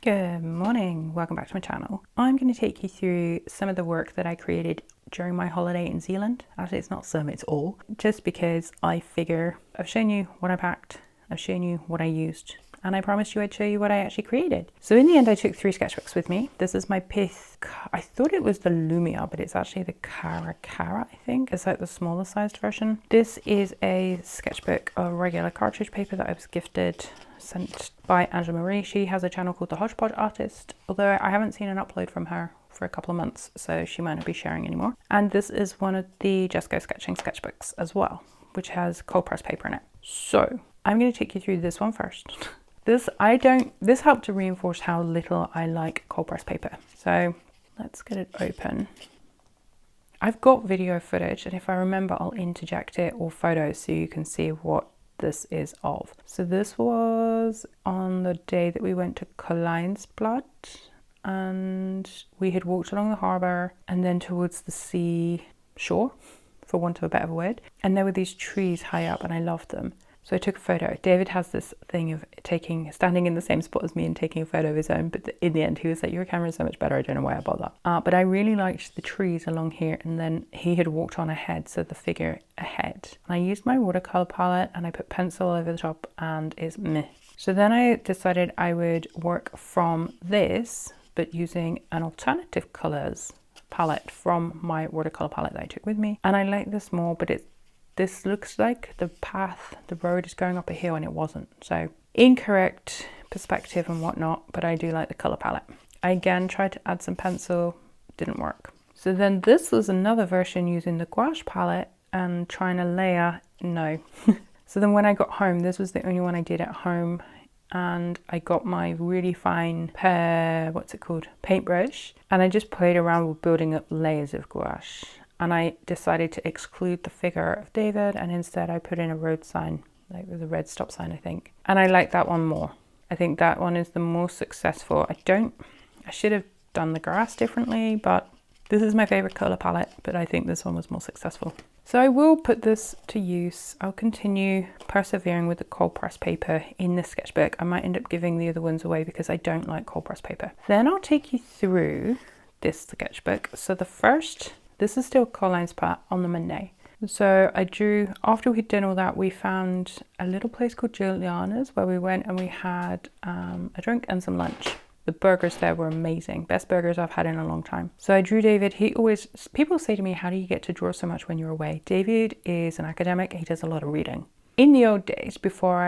Good morning, welcome back to my channel. I'm going to take you through some of the work that I created during my holiday in Zeeland. Actually, it's not some, it's all. Just because I figure I've shown you what I packed, I've shown you what I used, and I promised you I'd show you what I actually created. So in the end, I took 3 sketchbooks with me. This is my Pith, I thought it was the Lumia, but it's actually the Cara, I think. It's like the smaller sized version. This is a sketchbook of regular cartridge paper that I was gifted, sent by Angela Marie. She has a channel called The Hodgepodge Artist, although I haven't seen an upload from her for a couple of months, so she might not be sharing anymore. And this is one of the Just Go Sketching sketchbooks as well, which has cold press paper in it. So I'm going to take you through this one first. This helped to reinforce how little I like cold press paper. So let's get it open. I've got video footage, and if I remember, I'll interject it, or photos, so you can see what this is of. So this was on the day that we went to Kolynsblad, and we had walked along the harbour and then towards the sea shore, for want of a better word, and there were these trees high up and I loved them. So I took a photo. David has this thing of standing in the same spot as me and taking a photo of his own, but in the end he was like, your camera is so much better, I don't know why I bought that. But I really liked the trees along here, and then he had walked on ahead, so the figure ahead. And I used my watercolour palette and I put pencil over the top, and it's meh. So then I decided I would work from this, but using an alternative colours palette from my watercolour palette that I took with me. And I like this more, but this looks like the road is going up a hill, and it wasn't. So incorrect perspective and whatnot, but I do like the color palette. I again tried to add some pencil, didn't work. So then this was another version using the Gouache palette and trying to layer, no. So then when I got home, this was the only one I did at home, and I got my really fine paintbrush, and I just played around with building up layers of gouache. And I decided to exclude the figure of David, and instead I put in a road sign, like with a red stop sign, I think. And I like that one more. I think that one is the most successful. I should have done the grass differently, but this is my favorite color palette, but I think this one was more successful. So I will put this to use. I'll continue persevering with the cold press paper in this sketchbook. I might end up giving the other ones away because I don't like cold press paper. Then I'll take you through this sketchbook. So this is still Kolynsblad on the Monday. So I drew, after we'd done all that, we found a little place called Juliana's where we went and we had a drink and some lunch. The burgers there were amazing. Best burgers I've had in a long time. So I drew David. People say to me, how do you get to draw so much when you're away? David is an academic. He does a lot of reading. In the old days, before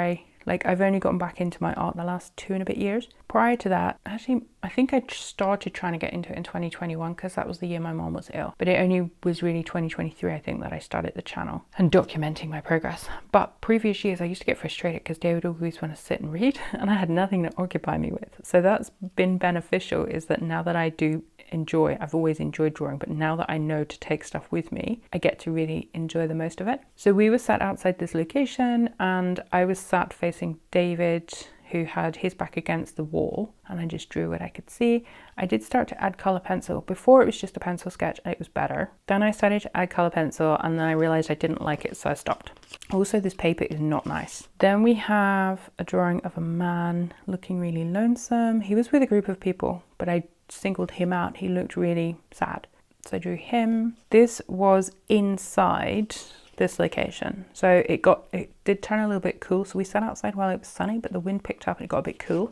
I've only gotten back into my art the last 2 and a bit years. Prior to that, actually, I think I started trying to get into it in 2021 because that was the year my mom was ill. But it only was really 2023, I think, that I started the channel and documenting my progress. But previous years, I used to get frustrated because David would always want to sit and read and I had nothing to occupy me with. So that's been beneficial, is that now that I do I've always enjoyed drawing, but now that I know to take stuff with me, I get to really enjoy the most of it. So we were sat outside this location and I was sat facing David, who had his back against the wall, and I just drew what I could see. I did start to add colour pencil. Before it was just a pencil sketch and it was better. Then I started to add colour pencil and then I realised I didn't like it, so I stopped. Also, this paper is not nice. Then we have a drawing of a man looking really lonesome. He was with a group of people, but I singled him out. He looked really sad. So I drew him. This was inside this location. So it did turn a little bit cool. So we sat outside while it was sunny, but the wind picked up and it got a bit cool.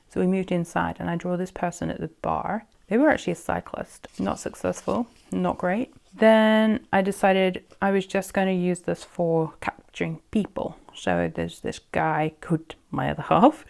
So we moved inside and I drew this person at the bar. They were actually a cyclist. Not successful, not great. Then I decided I was just going to use this for capturing people. So there's this guy called my other half.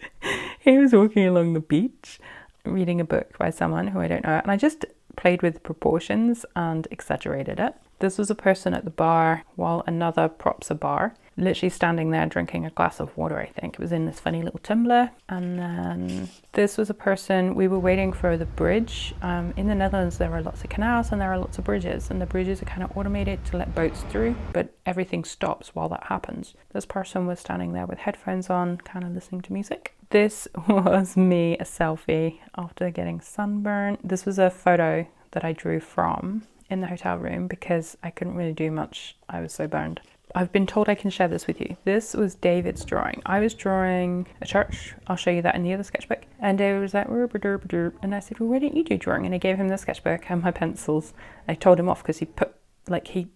He was walking along the beach reading a book by someone who I don't know, and I just played with proportions and exaggerated it. This was a person at the bar while another props a bar, literally standing there drinking a glass of water, I think. It was in this funny little tumbler. And then this was a person, we were waiting for the bridge. In the Netherlands there are lots of canals and there are lots of bridges, and the bridges are kind of automated to let boats through, but everything stops while that happens. This person was standing there with headphones on, kind of listening to music. This was me, a selfie after getting sunburned. This was a photo that I drew from in the hotel room because I couldn't really do much. I was so burned. I've been told I can share this with you. This was David's drawing. I was drawing a church. I'll show you that in the other sketchbook. And David was like, and I said, well, why don't you do drawing? And I gave him the sketchbook and my pencils. I told him off because he put, like, he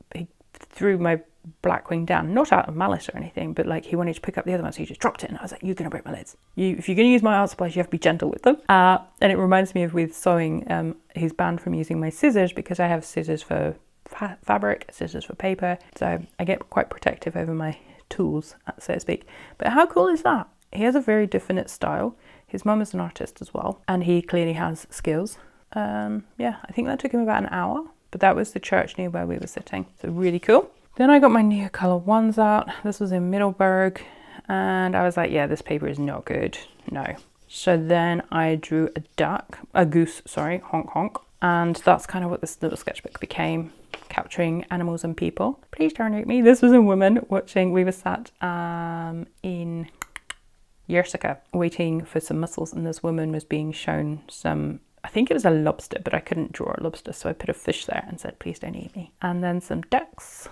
threw my black wing down, not out of malice or anything, but like he wanted to pick up the other one, so he just dropped it, and I was like, you're gonna break my lids. If you're gonna use my art supplies, you have to be gentle with them. And it reminds me of with sewing, he's banned from using my scissors because I have scissors for fabric, scissors for paper, so I get quite protective over my tools, so to speak. But how cool is that? He has a very definite style. His mum is an artist as well, and he clearly has skills. Yeah, I think that took him about an hour, but that was the church near where we were sitting, so really cool. Then I got my Watercolour ones out. This was in Middleburg, and I was like, yeah, this paper is not good, no. So then I drew a goose, honk honk, and that's kind of what this little sketchbook became, capturing animals and people. Please don't hurt me. This was a woman watching. We were sat in Yersica waiting for some mussels, and this woman was being shown some, I think it was a lobster, but I couldn't draw a lobster, so I put a fish there and said, please don't eat me. And then some ducks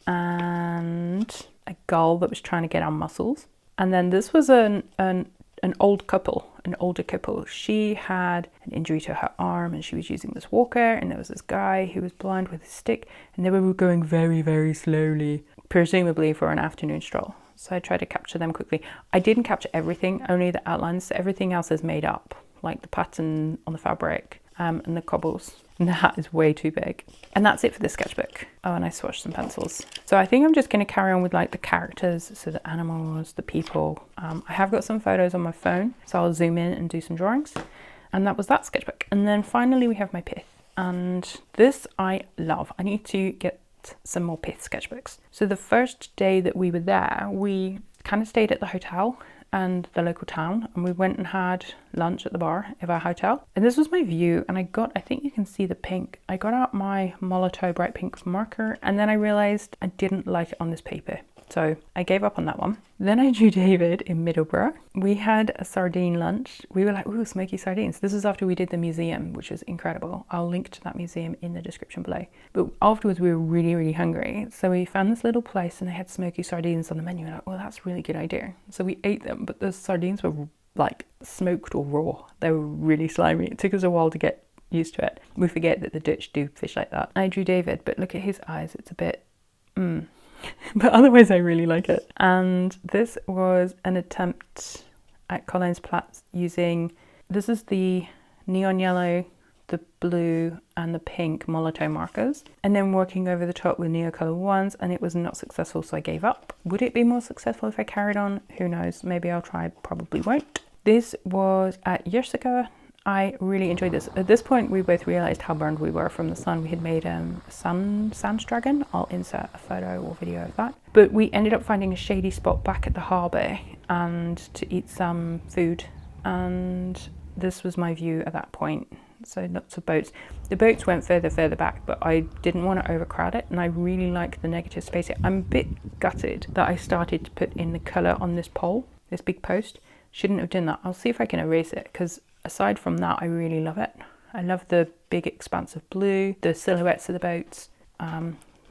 and a gull that was trying to get on mussels. And then this was an older couple. She had an injury to her arm and she was using this walker, and there was this guy who was blind with a stick, and they were going very, very slowly, presumably for an afternoon stroll. So I tried to capture them quickly. I didn't capture everything, only the outlines. So everything else is made up, like the pattern on the fabric and the cobbles. And that is way too big. And that's it for this sketchbook. Oh, and I swatched some pencils. So I think I'm just going to carry on with like the characters, so the animals, the people. I have got some photos on my phone, so I'll zoom in and do some drawings. And that was that sketchbook. And then finally we have my pith. And this I love. I need to get some more pith sketchbooks. So the first day that we were there, we kind of stayed at the hotel and the local town, and we went and had lunch at the bar of our hotel. And this was my view, and I think you can see the pink. I got out my Molotow bright pink marker, and then I realized I didn't like it on this paper, so I gave up on that one. Then I drew David in Middlesbrough. We had a sardine lunch. We were like, ooh, smoky sardines. This is after we did the museum, which was incredible. I'll link to that museum in the description below. But afterwards we were really, really hungry. So we found this little place and they had smoky sardines on the menu. And we're like, well, that's a really good idea. So we ate them, but the sardines were like smoked or raw. They were really slimy. It took us a while to get used to it. We forget that the Dutch do fish like that. I drew David, but look at his eyes. It's a bit, but otherwise I really like it. And this was an attempt at Collins Platts using, this is the neon yellow, the blue and the pink Molotow markers, and then working over the top with Watercolour ones, and it was not successful, so I gave up. Would it be more successful if I carried on? Who knows, maybe I'll try, probably won't. This was at Yersica. I really enjoyed this. At this point, we both realized how burned we were from the sun. We had made a sand dragon. I'll insert a photo or video of that. But we ended up finding a shady spot back at the harbour and to eat some food. And this was my view at that point. So lots of boats. The boats went further back, but I didn't want to overcrowd it. And I really like the negative space here. I'm a bit gutted that I started to put in the colour on this pole, this big post. Shouldn't have done that. I'll see if I can erase it, because aside from that, I really love it. I love the big expanse of blue, the silhouettes of the boats,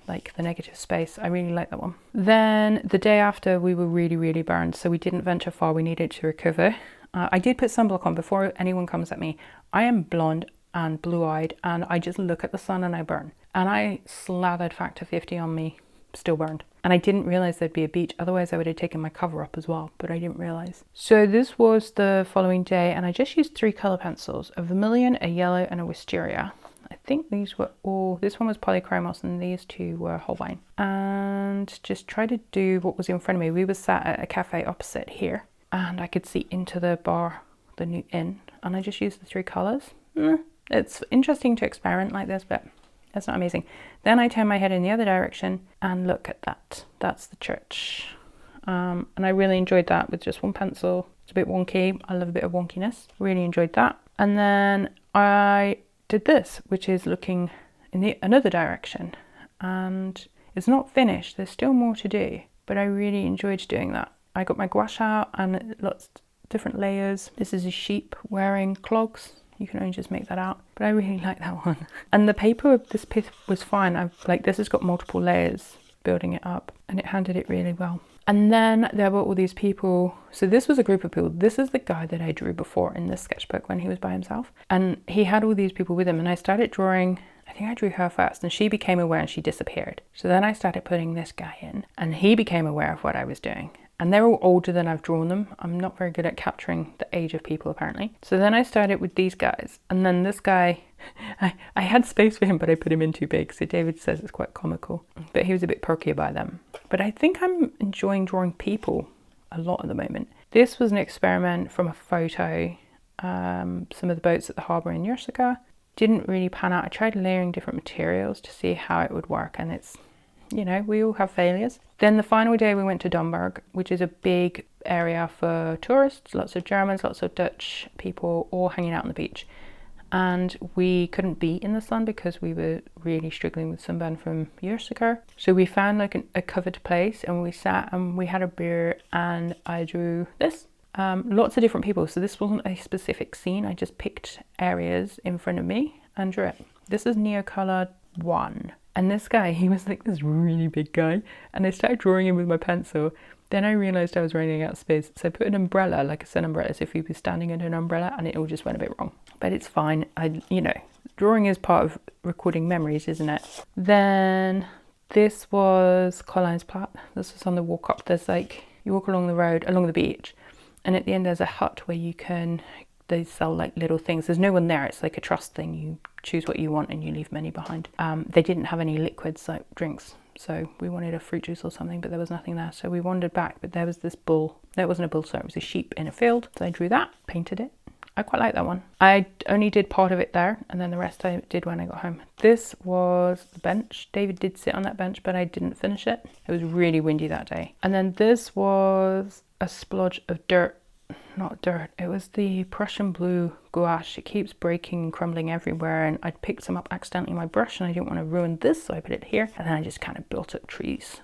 like the negative space. I really like that one. Then the day after, we were really, really burned, so we didn't venture far. We needed to recover. I did put sunblock on before anyone comes at me. I am blonde and blue-eyed, and I just look at the sun and I burn. And I slathered Factor 50 on me, still burned. And I didn't realize there'd be a beach, otherwise I would have taken my cover up as well, but I didn't realize. So this was the following day, and I just used 3 color pencils, a vermilion, a yellow, and a wisteria. I think these were all, this one was polychromos and these 2 were Holbein. And just try to do what was in front of me. We were sat at a cafe opposite here, and I could see into the bar, the new inn, and I just used the 3 colors. It's interesting to experiment like this, but that's not amazing. Then I turn my head in the other direction and look at that. That's the church. And I really enjoyed that with just 1 pencil. It's a bit wonky. I love a bit of wonkiness. Really enjoyed that. And then I did this, which is looking in the another direction. And it's not finished. There's still more to do. But I really enjoyed doing that. I got my gouache out and lots of different layers. This is a sheep wearing clogs. You can only just make that out, but I really like that one. And the paper of this pith was fine. This has got multiple layers building it up. and it handled it really well. And then there were all these people. So this was a group of people. This is the guy that I drew before in this sketchbook when he was by himself. And he had all these people with him, and I started drawing. I think I drew her first, and she became aware and she disappeared. So then I started putting this guy in, and he became aware of what I was doing. And they're all older than I've drawn them. I'm not very good at capturing the age of people, apparently. So then I started with these guys, and then this guy, I had space for him, but I put him in too big. So David says it's quite comical, but he was a bit perkier by them. But I think I'm enjoying drawing people a lot at the moment. This was an experiment from a photo, some of the boats at the harbour in Yersica. Didn't really pan out. I tried layering different materials to see how it would work, and it's, you know, we all have failures. Then the final day we went to Domburg, which is a big area for tourists, lots of Germans, lots of Dutch people, all hanging out on the beach. And we couldn't be in the sun because we were really struggling with sunburn from Yersica. So we found like a covered place, and we sat and we had a beer, and I drew this. Lots of different people. So this wasn't a specific scene. I just picked areas in front of me and drew it. This is Neocolor 1. And this guy, he was like this really big guy. And I started drawing him with my pencil. Then I realized I was running out of space. So I put an umbrella, like a sun umbrella, as if he was standing under an umbrella, and it all just went a bit wrong. But it's fine. You know, drawing is part of recording memories, isn't it? Then this was Kolleinsplat. This was on the walk up. There's like, you walk along the road, along the beach. And at the end there's a hut where they sell like little things. There's no one there. It's like a trust thing. You choose what you want and you leave money behind. They didn't have any liquids like drinks. So we wanted a fruit juice or something, but there was nothing there. So we wandered back, but there was this bull. No, it wasn't a bull, sorry, it was a sheep in a field. So I drew that, painted it. I quite like that one. I only did part of it there, and then the rest I did when I got home. This was the bench. David did sit on that bench, but I didn't finish it. It was really windy that day. And then this was a splodge of dirt. Not dirt, it was the Prussian blue gouache. It keeps breaking and crumbling everywhere, and I'd picked some up accidentally in my brush, and I didn't want to ruin this, so I put it here. And then I just kind of built up trees.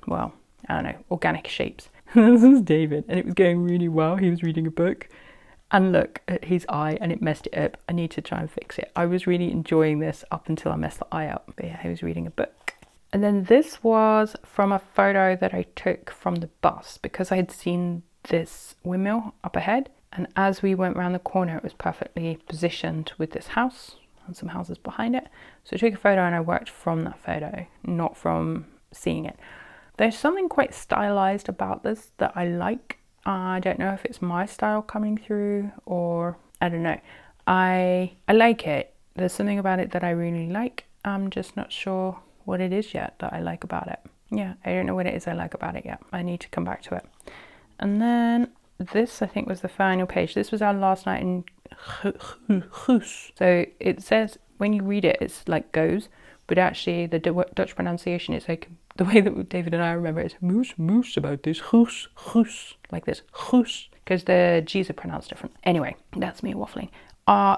Well, I don't know, organic shapes. This is David, and it was going really well. He was reading a book. And look at his eye, and it messed it up. I need to try and fix it. I was really enjoying this up until I messed the eye up. But yeah, he was reading a book. And then this was from a photo that I took from the bus, because I had seen this windmill up ahead. And as we went around the corner, it was perfectly positioned with this house and some houses behind it. So I took a photo and I worked from that photo, not from seeing it. There's something quite stylized about this that I like. I don't know if it's my style coming through, or I don't know. I like it. There's something about it that I really like. I'm just not sure what it is yet that I like about it. Yeah, I don't know what it is I like about it yet. I need to come back to it. And then this, I think, was the final page. This was our last night in Gouache. So it says, when you read it, it's like goes, but actually the Dutch pronunciation is like, the way that David and I remember it is moose about this, goes, like this, goes, because the G's are pronounced different. Anyway, that's me waffling.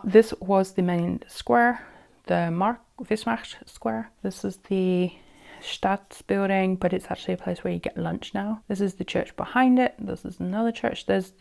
This was the main square, the Vismarkt square. This is the Stadsbuilding, but it's actually a place where you get lunch now. This is the church behind it. This is another church. Was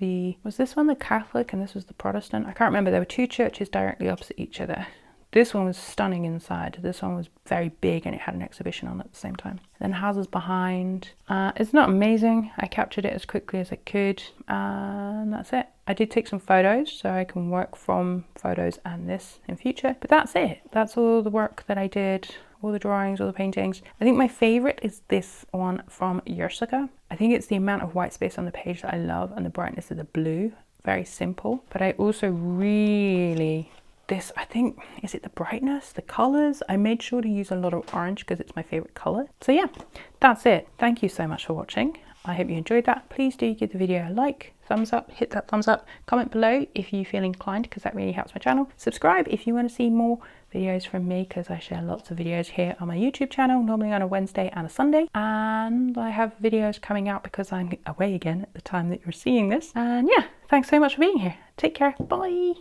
this one the Catholic and this was the Protestant? I can't remember. There were two churches directly opposite each other. This one was stunning inside. This one was very big and it had an exhibition on at the same time. Then houses behind. It's not amazing. I captured it as quickly as I could, and that's it. I did take some photos so I can work from photos and this in future, but that's it. That's all the work that I did, all the drawings, all the paintings. I think my favorite is this one from Yersica. I think it's the amount of white space on the page that I love, and the brightness of the blue. Very simple, but I also really... This, I think, is it the brightness, the colors? I made sure to use a lot of orange because it's my favorite color. So yeah, that's it. Thank you so much for watching. I hope you enjoyed that. Please do give the video a like, thumbs up, hit that thumbs up, comment below if you feel inclined, because that really helps my channel. Subscribe if you want to see more videos from me, because I share lots of videos here on my YouTube channel, normally on a Wednesday and a Sunday. And I have videos coming out because I'm away again at the time that you're seeing this. And yeah, thanks so much for being here. Take care. Bye.